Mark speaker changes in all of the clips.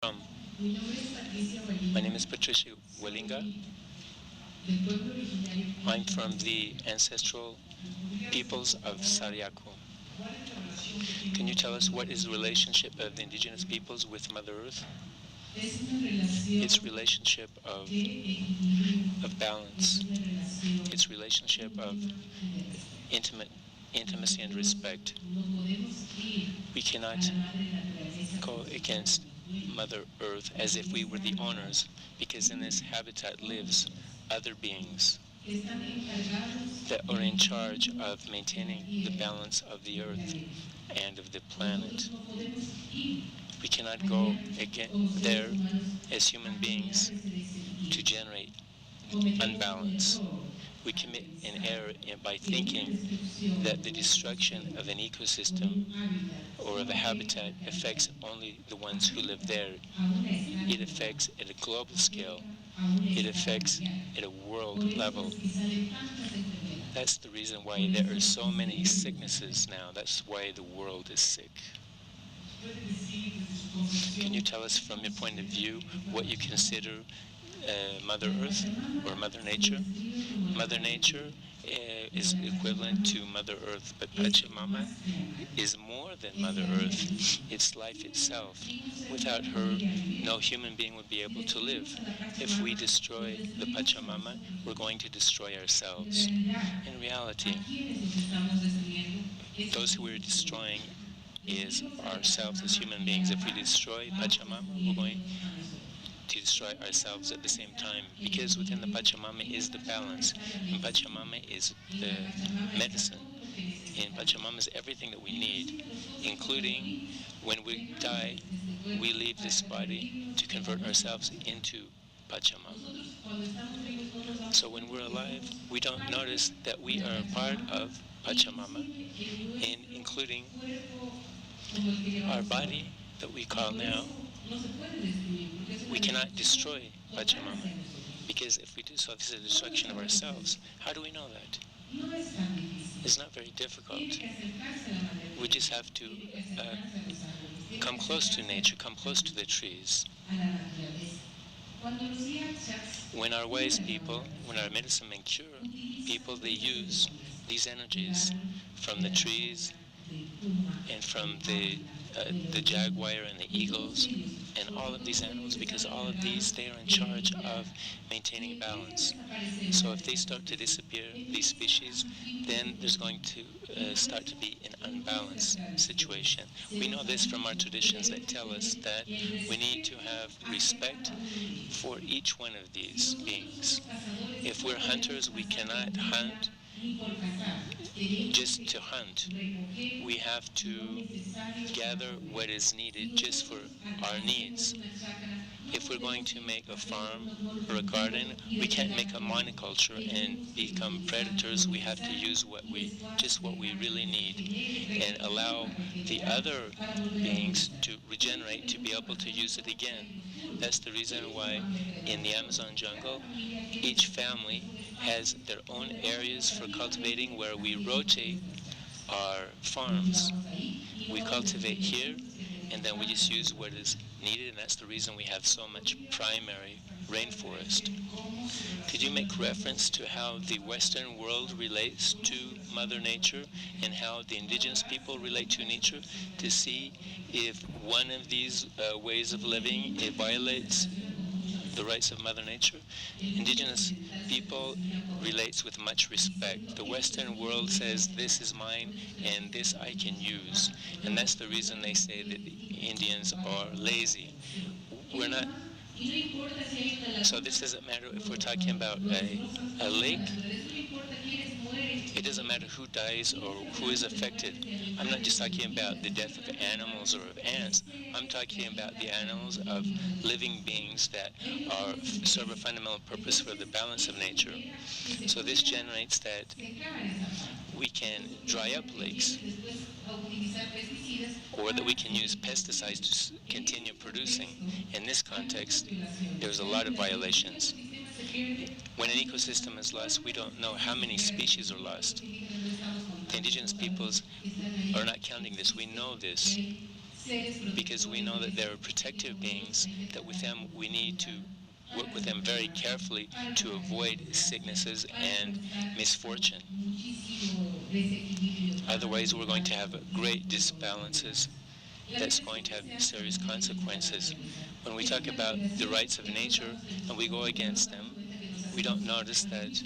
Speaker 1: from? My name is Patricia Gualinga. I'm from the ancestral peoples of Sarayaku. Can you tell us what is the relationship of the indigenous peoples with Mother Earth? Its relationship of balance, its relationship of intimacy and respect. We cannot go against Mother Earth as if we were the owners, because in this habitat lives other beings that are in charge of maintaining the balance of the earth and of the planet. We cannot go there as human beings to generate unbalance. We commit an error by thinking that the destruction of an ecosystem or of a habitat affects only the ones who live there. It affects at a global scale. It affects at a world level. That's the reason why there are so many sicknesses now. That's why the world is sick. Can you tell us from your point of view what you consider Mother Earth or Mother Nature? Mother Nature is equivalent to Mother Earth, but Pachamama is more than Mother Earth. It's life itself. Without her, no human being would be able to live. If we destroy the Pachamama, we're going to destroy ourselves. In reality, those who we're destroying is ourselves as human beings. If we destroy Pachamama, we're going to destroy ourselves at the same time, because within the Pachamama is the balance, and Pachamama is the medicine, and Pachamama is everything that we need, including when we die, we leave this body to convert ourselves into Pachamama. So when we're alive, we don't notice that we are a part of Pachamama, and including our body that we call now. We cannot destroy Pachamama, because if we do so, this is a destruction of ourselves. How do we know that? It's not very difficult. We just have to come close to nature, come close to the trees. When our wise people, when our medicine and cure people, they use these energies from the trees and from the jaguar and the eagles and all of these animals, because all of these, they are in charge of maintaining balance. So if they start to disappear, these species, then there's going to start to be an unbalanced situation. We know this from our traditions that tell us that we need to have respect for each one of these beings. If we're hunters, we cannot hunt just to hunt. We have to gather what is needed just for our needs. If we're going to make a farm or a garden, we can't make a monoculture and become predators. We have to use what we really need, and allow the other beings to regenerate, to be able to use it again. That's the reason why in the Amazon jungle, each family has their own areas for cultivating, where we rotate our farms. We cultivate here, and then we just use what is needed, and that's the reason we have so much primary rainforest. Could you make reference to how the Western world relates to Mother Nature and how the indigenous people relate to nature, to see if one of these ways of living, it violates the rights of Mother Nature? Indigenous people relates with much respect. The Western world says, this is mine and this I can use. And that's the reason they say that the Indians are lazy. We're not. So this doesn't matter if we're talking about a lake. It doesn't matter who dies or who is affected. I'm not just talking about the death of animals or of ants. I'm talking about the animals of living beings that serve a fundamental purpose for the balance of nature. So this generates that we can dry up lakes, or that we can use pesticides to continue producing. In this context, there's a lot of violations. When an ecosystem is lost, we don't know how many species are lost. The indigenous peoples are not counting this. We know this. because we know that there are protective beings, that with them we need to work with them very carefully to avoid sicknesses and misfortune. Otherwise, we're going to have great disbalances that's going to have serious consequences. When we talk about the rights of nature and we go against them, we don't notice that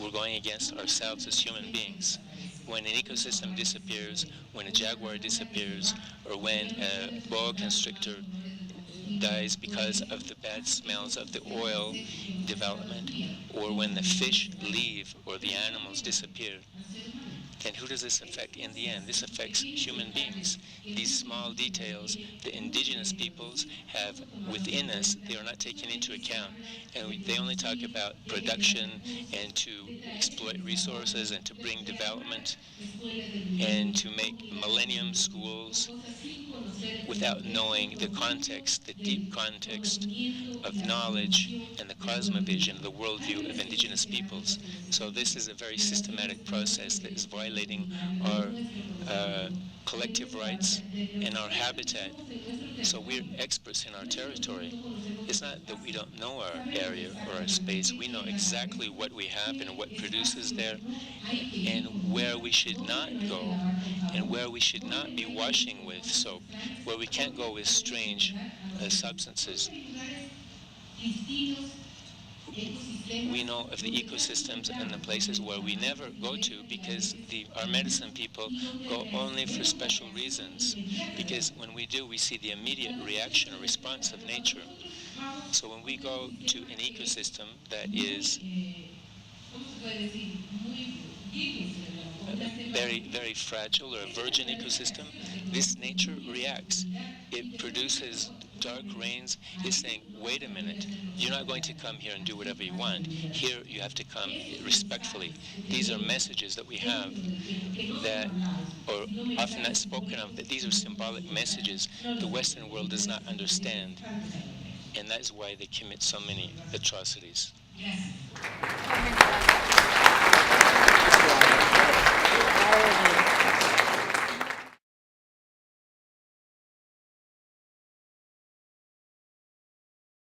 Speaker 1: we're going against ourselves as human beings. When an ecosystem disappears, when a jaguar disappears, or when a boa constrictor dies because of the bad smells of the oil development, or when the fish leave or the animals disappear, then who does this affect in the end? This affects human beings. These small details the indigenous peoples have within us, they are not taken into account. And they only talk about production and to exploit resources and to bring development and to make millennium schools without knowing the context, the deep context of knowledge and the cosmovision, the worldview of indigenous peoples. So this is a very systematic process that is violating our collective rights and our habitat. So we're experts in our territory. It's not that we don't know our area or our space. We know exactly what we have and what produces there and where we should not go and where we should not be washing with soap, where we can't go with strange substances. We know of the ecosystems and the places where we never go to because our medicine people go only for special reasons. Because when we do, we see the immediate reaction or response of nature. So when we go to an ecosystem that is very, very fragile or a virgin ecosystem, this nature reacts. It produces dark rains. It's saying, wait a minute, you're not going to come here and do whatever you want. Here you have to come respectfully. These are messages that we have that are often not spoken of, that these are symbolic messages the Western world does not understand. And that's why they commit so many atrocities.